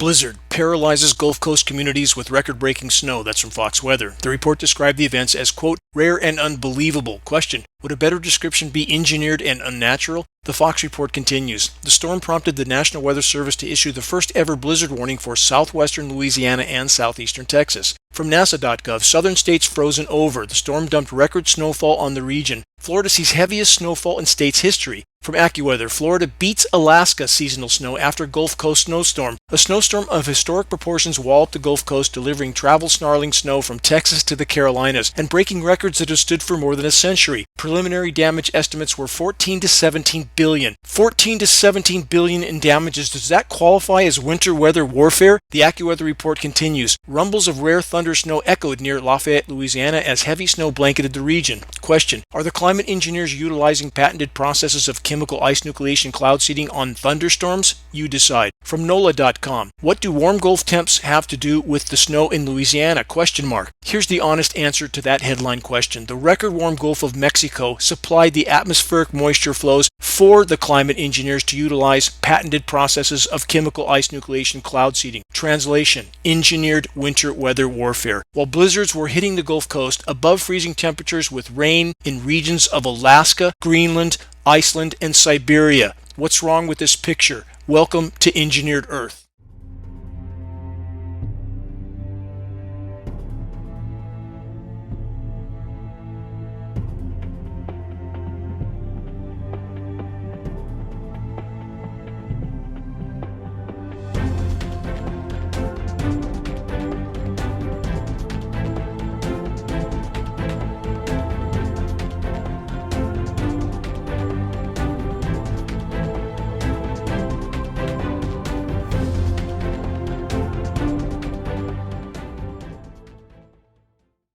Blizzard paralyzes Gulf Coast communities with record-breaking snow. That's from Fox Weather. The report described the events as, quote, rare and unbelievable. Question: would a better description be engineered and unnatural? The Fox report continues. The storm prompted the National Weather Service to issue the first ever blizzard warning for southwestern Louisiana and southeastern Texas. From NASA.gov, southern states frozen over. The storm dumped record snowfall on the region. Florida sees heaviest snowfall in state's history. From AccuWeather, Florida beats Alaska seasonal snow after Gulf Coast snowstorm. A snowstorm of historic proportions walloped the Gulf Coast, delivering travel-snarling snow from Texas to the Carolinas and breaking records that have stood for more than a century. Preliminary damage estimates were 14 to 17 billion. 14 to 17 billion in damages. Does that qualify as winter weather warfare? The AccuWeather report continues. Rumbles of rare thunder snow echoed near Lafayette, Louisiana as heavy snow blanketed the region. Question: are the climate engineers utilizing patented processes of chemical ice nucleation cloud seeding on thunderstorms? You decide. From NOLA.com, what do warm Gulf temps have to do with the snow in Louisiana? Question mark. Here's the honest answer to that headline question. The record warm Gulf of Mexico supplied the atmospheric moisture flows for the climate engineers to utilize patented processes of chemical ice nucleation cloud seeding. Translation: engineered winter weather warfare. While blizzards were hitting the Gulf Coast, above freezing temperatures with rain in regions of Alaska, Greenland, Iceland, and Siberia. What's wrong with this picture? Welcome to Engineered Earth.